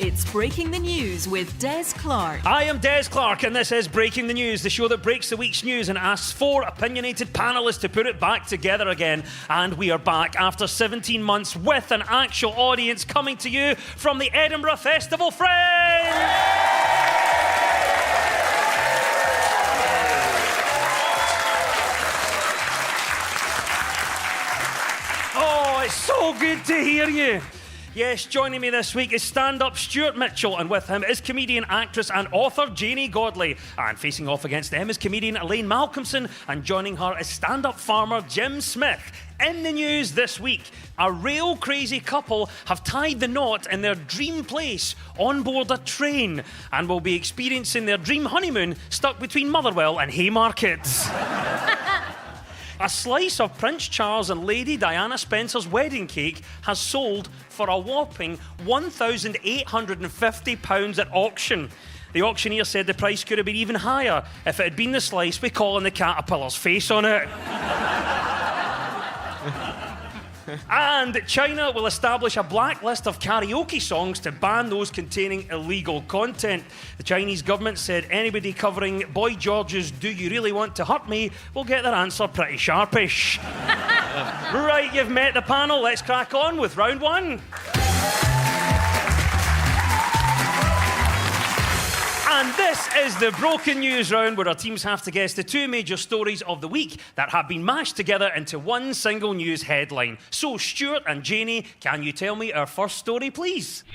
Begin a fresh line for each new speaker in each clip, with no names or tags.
It's Breaking the News with Des Clark.
I am Des Clark, and this is Breaking the News, the show that breaks the week's news and asks four opinionated panellists to put it back together again. And we are back after 17 months with an actual audience coming to you from the Edinburgh Festival Fringe. Oh, it's so good to hear you. Yes, joining me this week is stand-up Stuart Mitchell, and with him is comedian, actress and author Janey Godley. And facing off against them is comedian Elaine Malcolmson, and joining her is stand-up farmer Jim Smith. In the news this week, a real crazy couple have tied the knot in their dream place on board a train and will be experiencing their dream honeymoon stuck between Motherwell and Haymarket. A slice of Prince Charles and Lady Diana Spencer's wedding cake has sold for a whopping £1,850 at auction. The auctioneer said the price could have been even higher if it had been the slice with Colin the Caterpillar's face on it. And China will establish a blacklist of karaoke songs to ban those containing illegal content. The Chinese government said anybody covering Boy George's Do You Really Want to Hurt Me will get their answer pretty sharpish. Right, you've met the panel. Let's crack on with round one. And this is the Broken News round, where our teams have to guess the two major stories of the week that have been mashed together into one single news headline. So, Stuart and Janey, can you tell me our first story, please?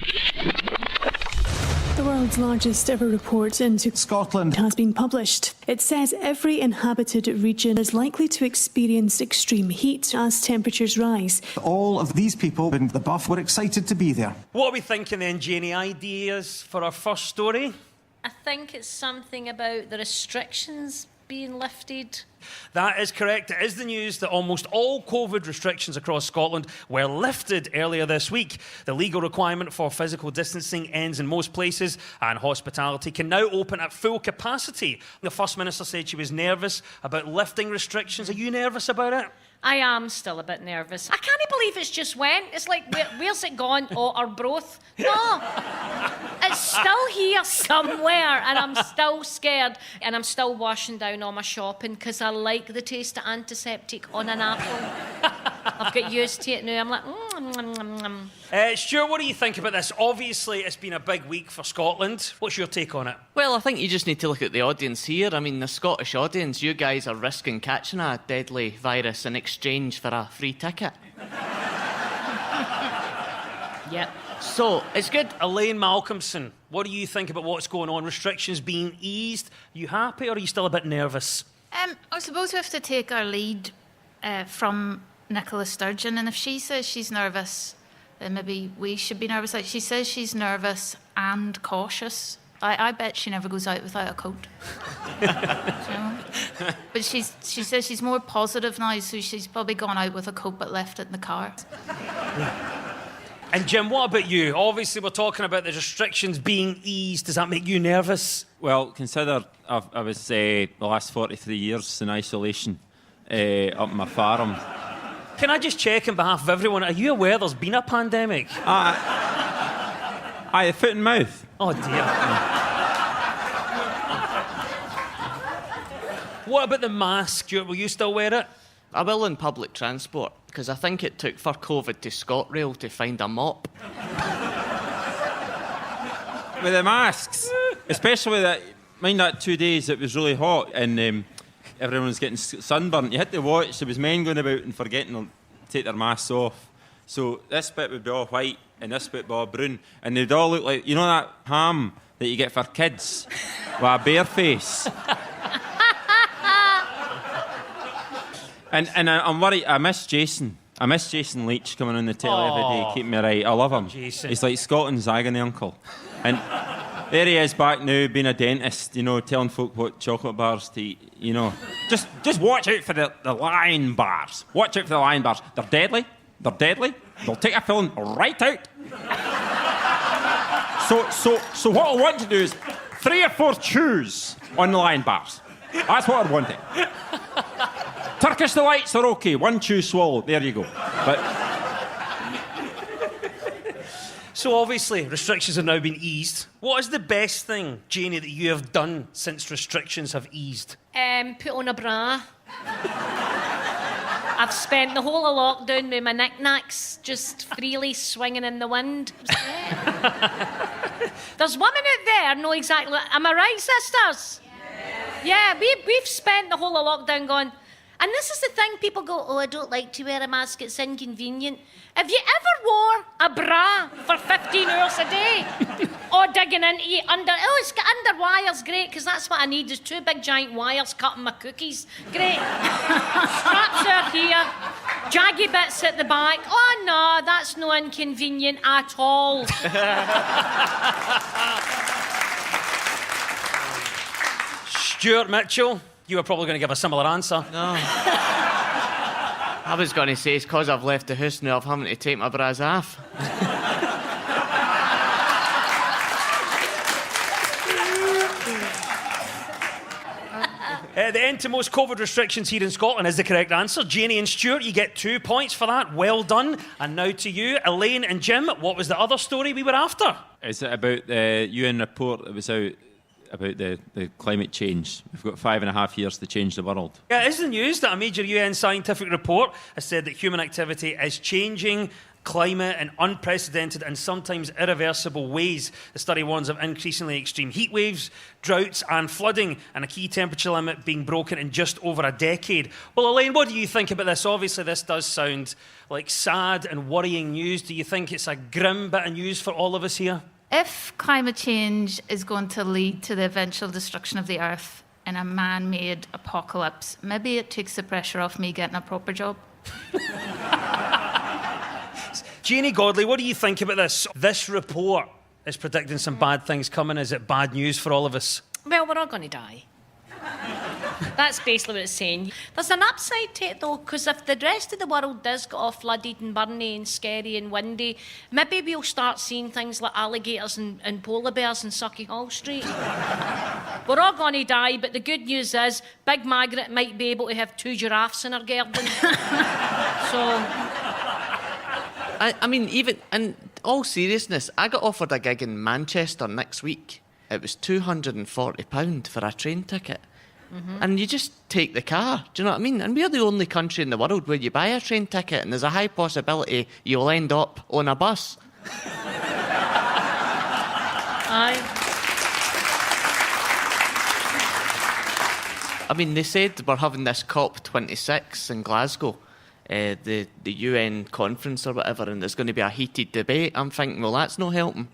The world's largest ever report into Scotland has been published. It says every inhabited region is likely to experience extreme heat as temperatures rise.
All of these people in the Buff were excited to be there.
What are we thinking then, Janey? Ideas for our first story?
I think it's something about the restrictions being lifted.
That is correct. It is the news that almost all COVID restrictions across Scotland were lifted earlier this week. The legal requirement for physical distancing ends in most places, and hospitality can now open at full capacity. The First Minister said she was nervous about lifting restrictions. Are you nervous about it?
I am still a bit nervous. I can't believe it's just went. It's like, where's it gone? Oh, or both? No. It's still here somewhere, and I'm still scared. And I'm still washing down all my shopping because I like the taste of antiseptic on an apple. I've got used to it now. I'm like,
Stuart, what do you think about this? Obviously, it's been a big week for Scotland. What's your take on it?
Well, I think you just need to look at the audience here. I mean, the Scottish audience, you guys are risking catching a deadly virus in exchange for a free ticket.
Yep.
So, it's good.
Elaine Malcolmson, what do you think about what's going on? Restrictions being eased. Are you happy, or are you still a bit nervous?
I suppose we have to take our lead from Nicola Sturgeon, and if she says she's nervous, then maybe we should be nervous. Like, she says she's nervous and cautious. I bet she never goes out without a coat. You know? But she says she's more positive now, so she's probably gone out with a coat but left it in the car.
And Jim, what about you? Obviously, we're talking about the restrictions being eased. Does that make you nervous?
Well, consider I was the last 43 years in isolation up my farm.
Can I just check on behalf of everyone, are you aware there's been a pandemic?
Aye, foot and mouth.
Oh, dear. What about the mask, Stuart? Will you still wear it?
I will in public transport, because I think it took for COVID to ScotRail to find a mop.
With the masks, especially with that, mind that 2 days it was really hot and everyone was getting sunburnt. You had to watch, there was men going about and forgetting to take their masks off. So this bit would be all white and this bit would be all brown. And they'd all look like, you know that ham that you get for kids with a bare face? and I'm worried, I miss Jason. I miss Jason Leitch coming on the telly every day, keeping me right. I love him.
Jason.
He's like Scotland's agony uncle. And there he is back now, being a dentist, you know, telling folk what chocolate bars to eat, you know. Just watch out for the lion bars. Watch out for the lion bars. They're deadly. They're deadly. They'll take a filling right out. So what I want to do is 3 or 4 chews on the lion bars. That's what I'm wanting. Turkish delights are okay. 1 chew, swallow. There you go. But
So obviously, restrictions have now been eased. What is the best thing, Janie, that you have done since restrictions have eased?
Put on a bra. I've spent the whole of lockdown with my knickknacks just freely swinging in the wind. There's women out there know exactly... Am I right, sisters? Yeah, we've spent the whole of lockdown going... And this is the thing, people go, oh, I don't like to wear a mask, it's inconvenient. Have you ever wore a bra for 15 hours a day? Or digging into it under, oh, it's got under wires, great, because that's what I need, is 2 big giant wires cutting my cookies. Great. Straps are here, jaggy bits at the back. Oh, no, that's no inconvenient at all.
Stuart Mitchell, you were probably going to give a similar answer.
No. I was going to say it's because I've left the house now, I'm having to take my bras off.
The end to most COVID restrictions here in Scotland is the correct answer. Janie and Stuart, you get 2 points for that. Well done. And now to you, Elaine and Jim, what was the other story we were after?
Is it about the UN report that was out about the climate change? We've got 5.5 years to change the world.
Yeah, it is the news that a major UN scientific report has said that human activity is changing climate in unprecedented and sometimes irreversible ways. The study warns of increasingly extreme heat waves, droughts and flooding, and a key temperature limit being broken in just over a decade. Well, Elaine, what do you think about this? Obviously, this does sound like sad and worrying news. Do you think it's a grim bit of news for all of us here?
If climate change is going to lead to the eventual destruction of the Earth in a man-made apocalypse, maybe it takes the pressure off me getting a proper job.
Janie Godley, what do you think about this? This report is predicting some bad things coming. Is it bad news for all of us?
Well, we're all going to die. That's basically what it's saying. There's an upside to it, though, because if the rest of the world does get all flooded and burny and scary and windy, maybe we'll start seeing things like alligators and polar bears in Sucky Hall Street. We're all going to die, but the good news is Big Margaret might be able to have 2 giraffes in her garden. So...
I mean, even in all seriousness, I got offered a gig in Manchester next week. It was £240 for a train ticket. Mm-hmm. And you just take the car, do you know what I mean? And we're the only country in the world where you buy a train ticket and there's a high possibility you'll end up on a bus.
Aye.
I mean, they said we're having this COP26 in Glasgow, the UN conference or whatever, and there's going to be a heated debate. I'm thinking, well, that's no helping.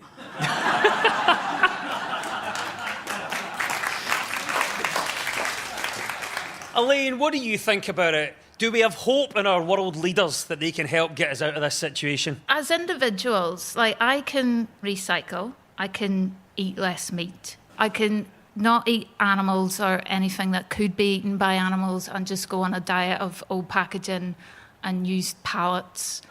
Elaine, what do you think about it? Do we have hope in our world leaders that they can help get us out of this situation?
As individuals, like, I can recycle, I can eat less meat, I can not eat animals or anything that could be eaten by animals and just go on a diet of old packaging and used pallets.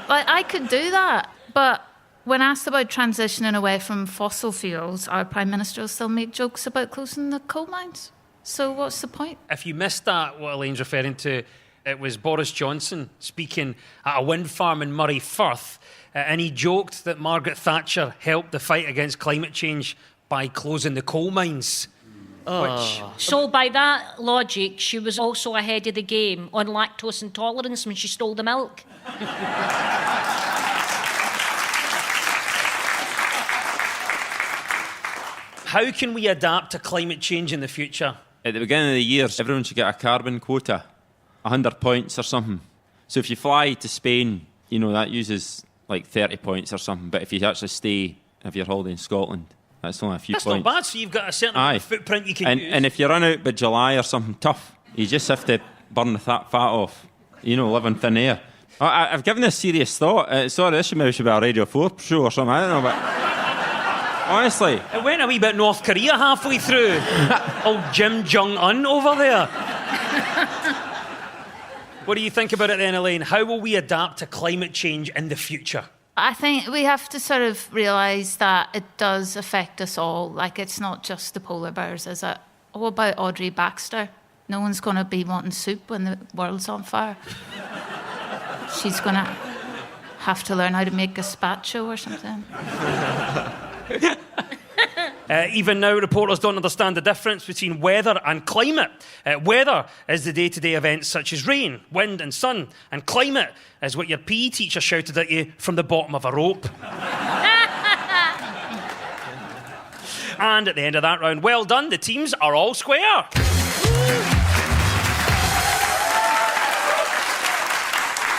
Like, I could do that, but when asked about transitioning away from fossil fuels, our Prime Minister will still make jokes about closing the coal mines. So what's the point?
If you missed that, what Elaine's referring to, it was Boris Johnson speaking at a wind farm in Moray Firth, and he joked that Margaret Thatcher helped the fight against climate change by closing the coal mines.
So by that logic, she was also ahead of the game on lactose intolerance when she stole the milk.
How can we adapt to climate change in the future?
At the beginning of the year, everyone should get a carbon quota, 100 points or something. So if you fly to Spain, you know, that uses like 30 points or something. But if you actually stay, if you're holiday in Scotland, that's only a few
That's
points.
not bad, so you've got a certain footprint you can use.
And if you run out by July or something tough, you just have to burn the fat off, you know, live in thin air. I've given this serious thought. Sorry, this should be a Radio 4 show or something, I don't know, but... Honestly.
It went a wee bit North Korea halfway through. Old Kim Jong-un over there. What do you think about it then, Elaine? How will we adapt to climate change in the future?
I think we have to sort of realise that it does affect us all. Like, it's not just the polar bears, is it? What about Audrey Baxter? No one's going to be wanting soup when the world's on fire. She's going to have to learn how to make gazpacho or something.
Even now, reporters don't understand the difference between weather and climate. Weather is the day-to-day events such as rain, wind and sun. And climate is what your PE teacher shouted at you from the bottom of a rope. And at the end of that round, well done, the teams are all square.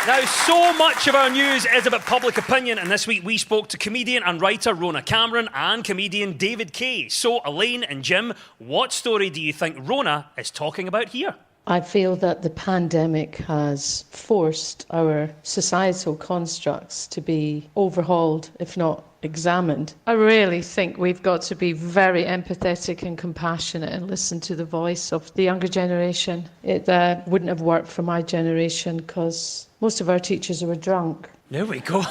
Now, so much of our news is about public opinion, and this week we spoke to comedian and writer Rona Cameron and comedian David Kay. So, Elaine and Jim, what story do you think Rona is talking about here?
I feel that the pandemic has forced our societal constructs to be overhauled, if not examined. I really think we've got to be very empathetic and compassionate and listen to the voice of the younger generation. It wouldn't have worked for my generation because most of our teachers were drunk.
There we go.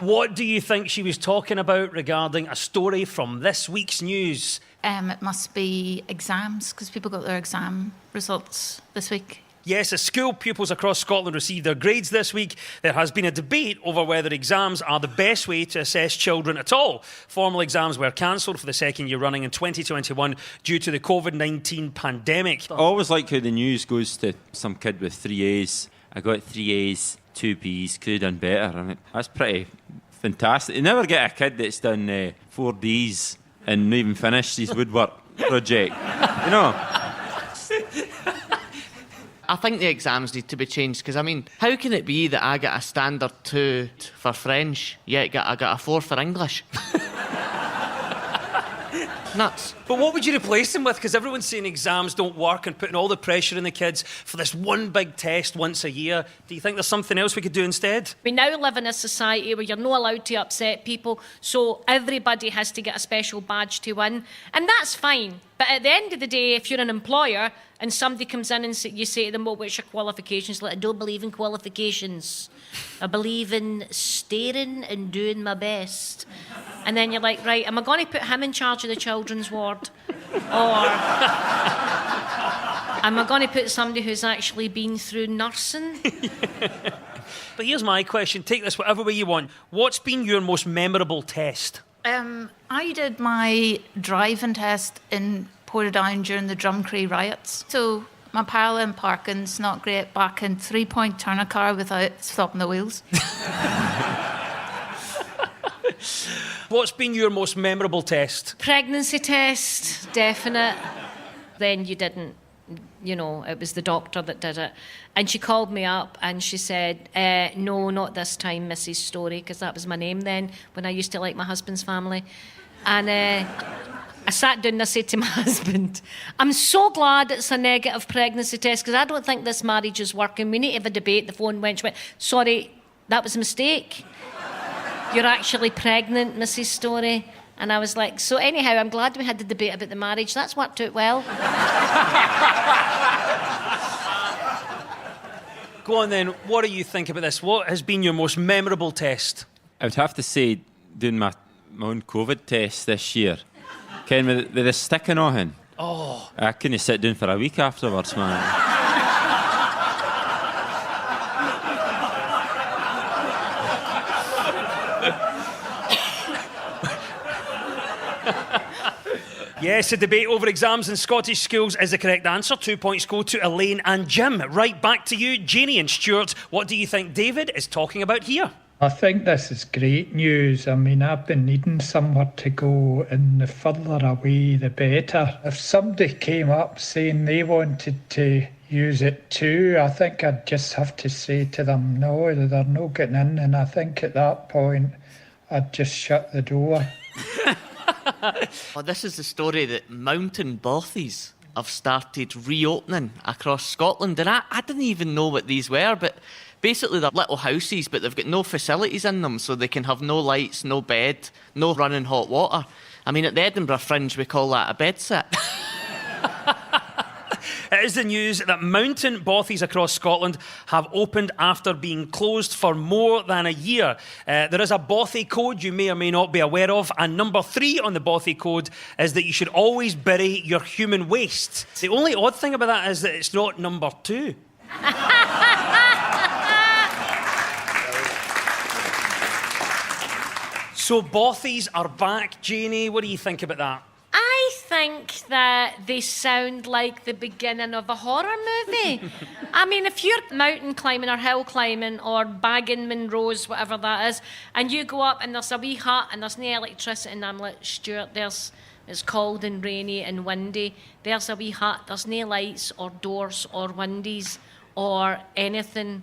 What do you think she was talking about regarding a story from this week's news?
It must be exams, because people got their exam results this week.
Yes, as school pupils across Scotland received their grades this week, there has been a debate over whether exams are the best way to assess children at all. Formal exams were cancelled for the second year running in 2021 due to the COVID-19 pandemic.
I always like how the news goes to some kid with 3 A's. I got 3 A's, 2 B's, could have done better. I mean, that's pretty fantastic. You never get a kid that's done 4 D's and not even finished his woodwork project. You know?
I think the exams need to be changed because, I mean, how can it be that I get a standard 2 for French, yet I got a 4 for English? Nuts.
But what would you replace them with? Because everyone's saying exams don't work and putting all the pressure on the kids for this one big test once a year. Do you think there's something else we could do instead?
We now live in a society where you're not allowed to upset people, so everybody has to get a special badge to win. And that's fine. But at the end of the day, if you're an employer and somebody comes in and you say to them, well, what's your qualifications? Like, I don't believe in qualifications. I believe in staring and doing my best. And then you're like, right, am I going to put him in charge of the children's ward? Or am I going to put somebody who's actually been through nursing?
But here's my question. Take this whatever way you want. What's been your most memorable test?
I did my driving test in Portadown during the Drumcree riots. So my parallel parking's not great, but I can 3-point turn a car without stopping the wheels.
What's been your most memorable test?
Pregnancy test, definite. Then you didn't. You know, it was the doctor that did it. And she called me up and she said, no, not this time, Mrs. Story, because that was my name then, when I used to like my husband's family. And I sat down and I said to my husband, I'm so glad it's a negative pregnancy test because I don't think this marriage is working. We need to have a debate. The phone went, sorry, that was a mistake. You're actually pregnant, Mrs. Story. And I was like, so anyhow, I'm glad we had the debate about the marriage. That's worked out well.
Go on then, what do you think about this? What has been your most memorable test?
I would have to say doing my own COVID test this year. Ken, with the sticking on him.
Oh.
I couldn't sit down for a week afterwards, man.
Yes, the debate over exams in Scottish schools is the correct answer. 2 points go to Elaine and Jim. Right back to you, Janie and Stuart. What do you think David is talking about here?
I think this is great news. I mean, I've been needing somewhere to go, and the further away, the better. If somebody came up saying they wanted to use it too, I think I'd just have to say to them, no, they're not getting in. And I think at that point, I'd just shut the door.
Well, this is the story that mountain bothies have started reopening across Scotland. And I didn't even know what these were, but basically they're little houses, but they've got no facilities in them, so they can have no lights, no bed, no running hot water. I mean, at the Edinburgh Fringe, we call that a bedsit.
It is the news that mountain bothies across Scotland have opened after being closed for more than a year. There is a bothy code you may or may not be aware of, and number 3 on the bothy code is that you should always bury your human waste. The only odd thing about that is that it's not number 2. So Bothies are back, Janie. What do you think about that?
I think that they sound like the beginning of a horror movie. I mean, if you're mountain climbing or hill climbing or bagging Monroe's, whatever that is, and you go up and there's a wee hut and there's no electricity, and I'm like, Stuart, it's cold and rainy and windy. There's a wee hut, there's no lights or doors or windies or anything.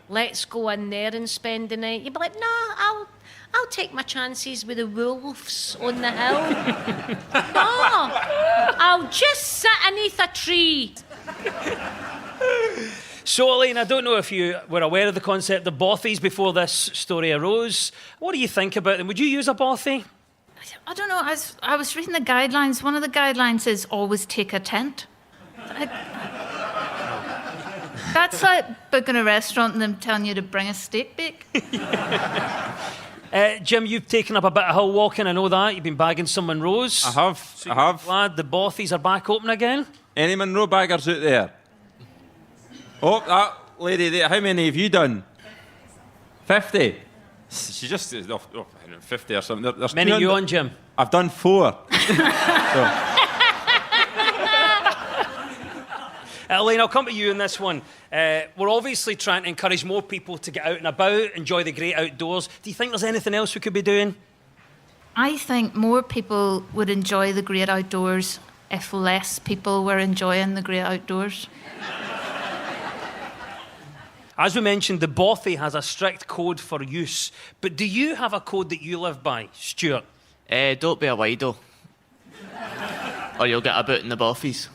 Let's go in there and spend the night. You'd be like, no, I'll take my chances with the wolves on the hill. No, I'll just sit beneath a tree.
So, Elaine, I don't know if you were aware of the concept of bothies before this story arose. What do you think about them? Would you use a bothy?
I don't know. I was reading the guidelines. One of the guidelines is always take a tent. That's like booking a restaurant and them telling you to bring a steak bake.
Jim, you've taken up a bit of hill walking, I know that. You've been bagging some Monroes.
I have.
So I have. Glad the bothies are back open again.
Any Monroe baggers out there? Oh, that lady there. How many have you done? 50. She just says 50 or something. There's
Many you on, Jim?
I've done 4. So.
Elaine, I'll come to you in this one. We're obviously trying to encourage more people to get out and about, enjoy the great outdoors. Do you think there's anything else we could be doing?
I think more people would enjoy the great outdoors if less people were enjoying the great outdoors.
As we mentioned, the bothy has a strict code for use. But do you have a code that you live by, Stuart?
Don't be a wido. Or you'll get about in the bothies.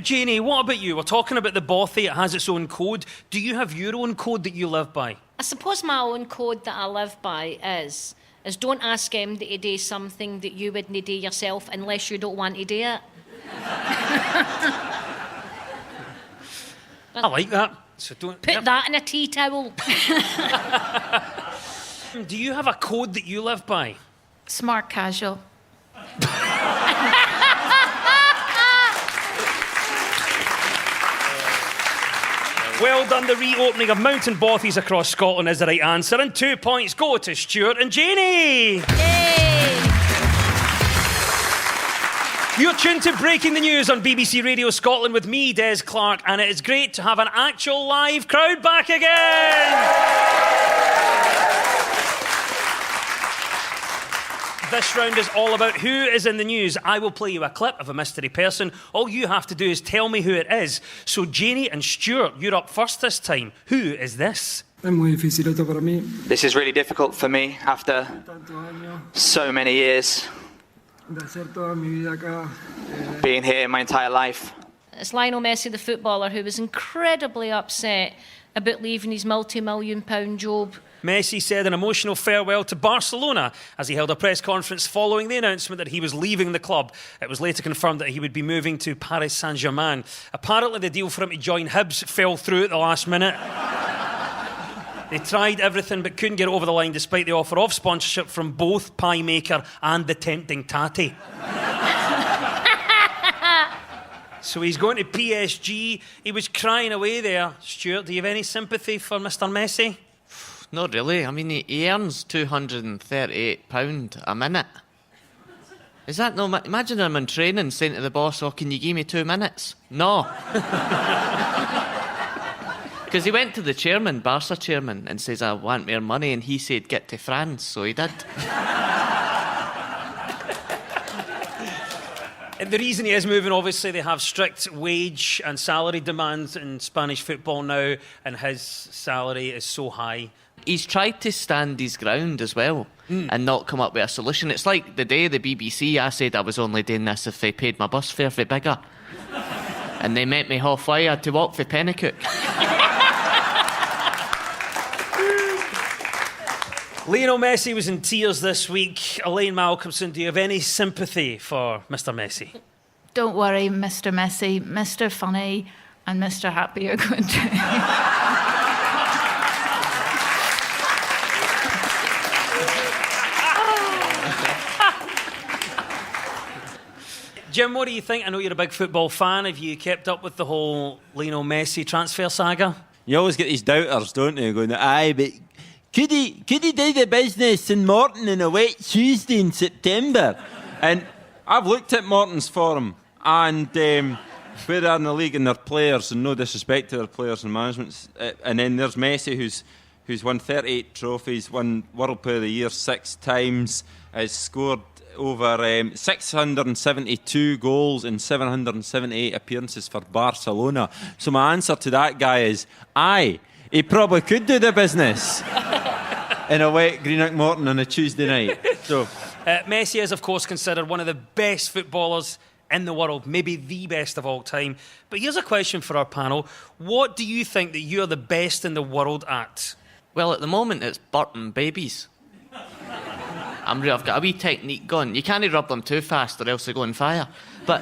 Janie, what about you? We're talking about the bothy. It has its own code. Do you have your own code that you live by?
I suppose my own code that I live by is don't ask him to do something that you wouldn't do yourself unless you don't want to do it.
I like that. So don't
Put that in a tea towel.
Do you have a code that you live by?
Smart casual.
Well done. The reopening of mountain bothies across Scotland is the right answer. And 2 points go to Stuart and Janie.
Yay!
You're tuned to Breaking the News on BBC Radio Scotland with me, Des Clark, and it is great to have an actual live crowd back again. This round is all about who is in the news. I will play you a clip of a mystery person. All you have to do is tell me who it is. So, Janie and Stuart, you're up first this time. Who is this?
This is really difficult for me after so many years being here my entire life.
It's Lionel Messi, the footballer, who was incredibly upset about leaving his multi-million-pound job.
Messi said an emotional farewell to Barcelona as he held a press conference following the announcement that he was leaving the club. It was later confirmed that he would be moving to Paris Saint-Germain. Apparently, the deal for him to join Hibs fell through at the last minute. They tried everything but couldn't get it over the line despite the offer of sponsorship from both Pie Maker and the tempting Tatty. So he's going to PSG. He was crying away there. Stuart, do you have any sympathy for Mr. Messi?
Not really. I mean, he earns £238 a minute. Is that no... Imagine him in training saying to the boss, oh, can you give me 2 minutes? No. Because he went to the chairman, Barca chairman, and says, I want more money, and he said, get to France, so he did.
And the reason he is moving, obviously, they have strict wage and salary demands in Spanish football now, and his salary is so high.
He's tried to stand his ground as well and not come up with a solution. It's like the day the BBC, I said I was only doing this if they paid my bus fare for bigger. And they met me halfway. I had to walk for Pennycook.
Lionel Messi was in tears this week. Elaine Malcolmson, do you have any sympathy for Mr. Messi?
Don't worry, Mr. Messi, Mr. Funny and Mr. Happy are going to...
Jim, what do you think? I know you're a big football fan. Have you kept up with the whole Lionel Messi transfer saga?
You always get these doubters, don't you? Going, aye, but could he do the business in Morton on a wet Tuesday in September? And I've looked at Morton's form, and where they're in the league and their players, and no disrespect to their players and management, and then there's Messi, who's won 38 trophies, won World Player of the Year 6 times, has scored over 672 goals in 778 appearances for Barcelona. So my answer to that guy is, aye, he probably could do the business in a wet Greenock Morton on a Tuesday night. So
Messi is, of course, considered one of the best footballers in the world, maybe the best of all time. But here's a question for our panel. What do you think that you're the best in the world at?
Well, at the moment, it's Burton babies. I've got a wee technique going. You can't rub them too fast or else they go on fire. But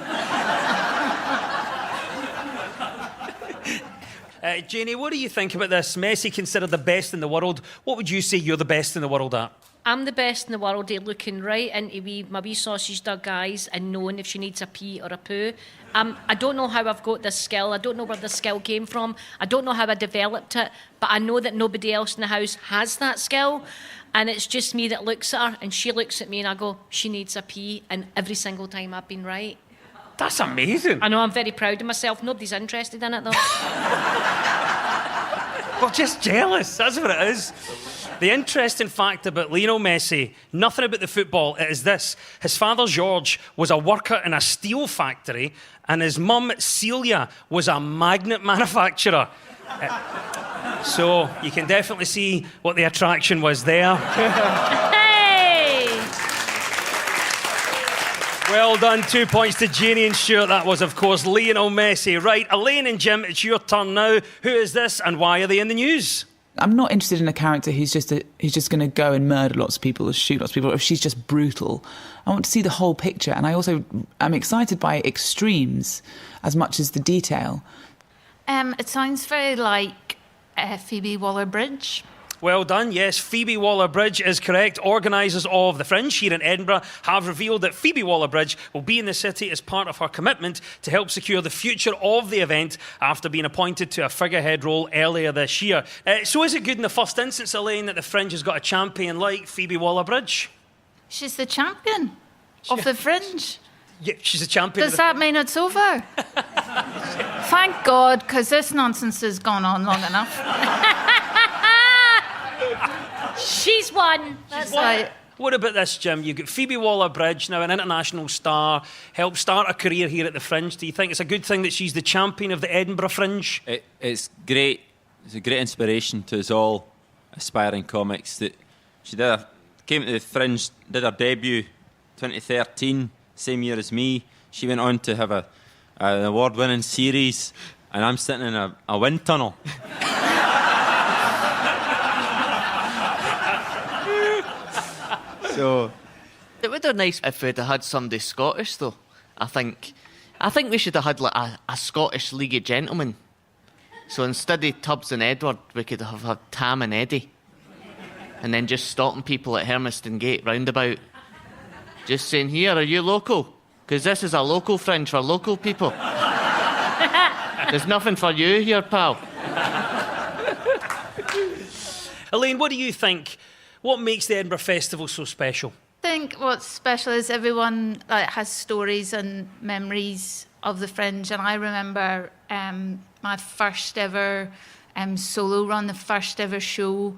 Janie, what do you think about this? Messi considered the best in the world. What would you say you're the best in the world at?
I'm the best in the world at looking right into my wee sausage dog eyes and knowing if she needs a pee or a poo. I don't know how I've got this skill. I don't know where the skill came from. I don't know how I developed it, but I know that nobody else in the house has that skill. And it's just me that looks at her, and she looks at me and I go, she needs a pee, and every single time I've been right.
That's amazing.
I know, I'm very proud of myself. Nobody's interested in it, though.
Well, just jealous. That's what it is. The interesting fact about Lionel Messi, nothing about the football, it is this. His father, George, was a worker in a steel factory, and his mum, Celia, was a magnet manufacturer. So you can definitely see what the attraction was there.
Hey!
Well done. 2 points to Janie and Stuart. That was, of course, Lionel Messi. Right, Elaine and Jim, it's your turn now. Who is this and why are they in the news?
I'm not interested in a character who's just going to go and murder lots of people or shoot lots of people, or if she's just brutal. I want to see the whole picture, and I also am excited by extremes as much as the detail.
It sounds very like Phoebe Waller-Bridge.
Well done. Yes, Phoebe Waller-Bridge is correct. Organisers of the Fringe here in Edinburgh have revealed that Phoebe Waller-Bridge will be in the city as part of her commitment to help secure the future of the event after being appointed to a figurehead role earlier this year. So is it good in the first instance, Elaine, that the Fringe has got a champion like Phoebe Waller-Bridge?
She's the champion of the Fringe.
Yeah, she's a champion.
Does that mean it's over? Thank God, because this nonsense has gone on long enough.
She's won. That's right.
What about this, Jim? You've got Phoebe Waller-Bridge, now an international star, helped start a career here at the Fringe. Do you think it's a good thing that she's the champion of the Edinburgh Fringe?
It's great. It's a great inspiration to us all aspiring comics. That she came to the Fringe, did her debut 2013, same year as me. She went on to have an award-winning series, and I'm sitting in a wind tunnel. So
it would have been nice if we'd have had somebody Scottish, though. I think we should have had like a Scottish League of Gentlemen. So instead of Tubbs and Edward, we could have had Tam and Eddie. And then just stopping people at Hermiston Gate roundabout. Just saying, here, are you local? Because this is a local Fringe for local people. There's nothing for you here, pal.
Elaine, what do you think? What makes the Edinburgh Festival so special?
I think what's special is everyone has stories and memories of the Fringe. And I remember my first ever solo run, the first ever show.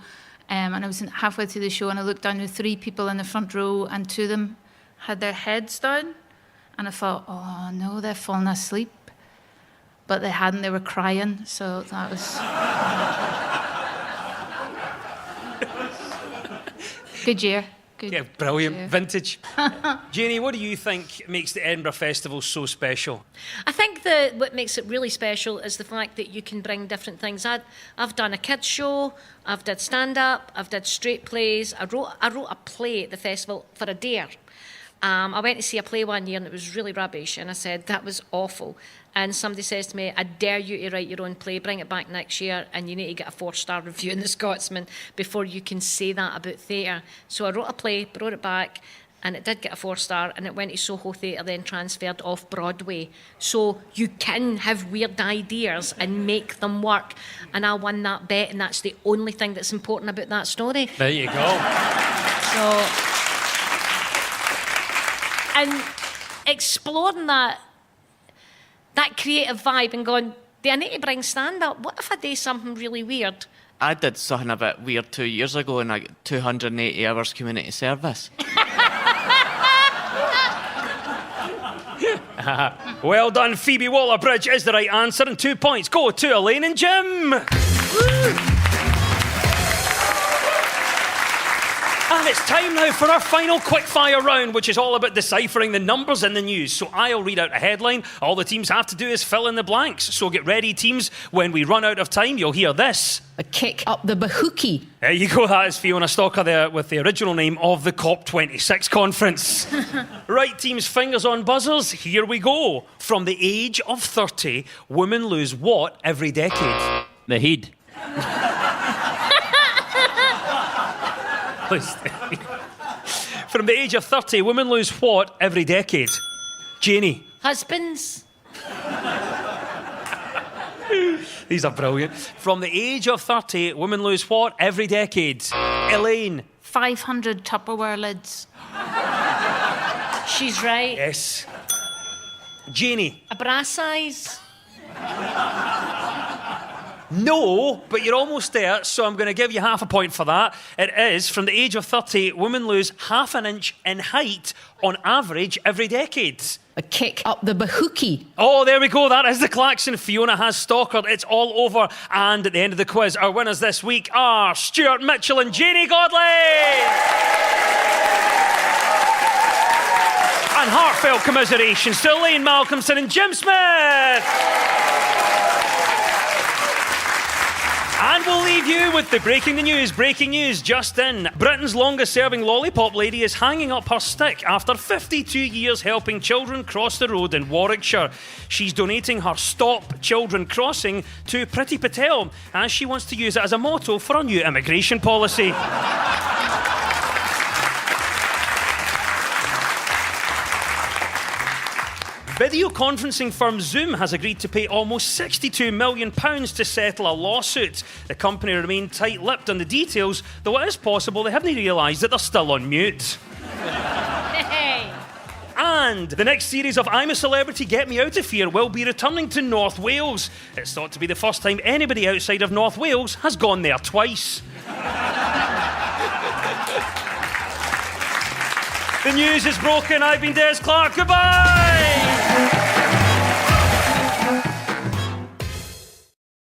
And I was halfway through the show and I looked down, there were 3 people in the front row and 2 of them had their heads down. And I thought, oh no, they're falling asleep. But they hadn't, they were crying. So that was... Good year. Good.
Yeah, brilliant. Year. Vintage. Janie, what do you think makes the Edinburgh Festival so special?
I think that what makes it really special is the fact that you can bring different things. I've done a kids show, I've did stand-up, I've did straight plays. I wrote a play at the festival for a dare. I went to see a play one year and it was really rubbish, and I said, that was awful. And somebody says to me, I dare you to write your own play, bring it back next year, and you need to get a 4-star review in The Scotsman before you can say that about theatre. So I wrote a play, brought it back, and it did get a 4-star, and it went to Soho Theatre, then transferred off Broadway. So you can have weird ideas and make them work. And I won that bet, and that's the only thing that's important about that story.
There you go.
So, and exploring that creative vibe and going, do I need to bring stand-up? What if I do something really weird?
I did something a bit weird 2 years ago, and I got 280 hours community service.
Well done, Phoebe Waller-Bridge is the right answer, and 2 points go to Elaine and Jim. And it's time now for our final quickfire round, which is all about deciphering the numbers in the news. So I'll read out a headline. All the teams have to do is fill in the blanks. So get ready, teams. When we run out of time, you'll hear this.
A kick up the bahookie.
There you go. That is Fiona Stalker there with the original name of the COP26 conference. Right, teams, fingers on buzzers. Here we go. From the age of 30, women lose what every decade?
The head.
From the age of 30, women lose what every decade? Janie.
Husbands.
These are brilliant. From the age of 30, women lose what every decade? Elaine.
500 Tupperware lids.
She's right.
Yes. Janie.
A bra size.
No, but you're almost there, so I'm going to give you half a point for that. It is, from the age of 30, women lose half an inch in height on average every decade.
A kick up the bahookie.
Oh, there we go. That is the klaxon. Fiona has stalkered. It's all over. And at the end of the quiz, our winners this week are Stuart Mitchell and Janie Godley. And heartfelt commiserations to Elaine Malcolmson and Jim Smith. And we'll leave you with the breaking news. Breaking news just in. Britain's longest-serving lollipop lady is hanging up her stick after 52 years helping children cross the road in Warwickshire. She's donating her Stop Children Crossing to Priti Patel, as she wants to use it as a motto for a new immigration policy. Video conferencing firm Zoom has agreed to pay almost £62 million to settle a lawsuit. The company remained tight-lipped on the details, though it is possible they haven't realised that they're still on mute. And the next series of I'm a Celebrity, Get Me Out of Here will be returning to North Wales. It's thought to be the first time anybody outside of North Wales has gone there twice. The news is broken. I've been Des Clark. Goodbye!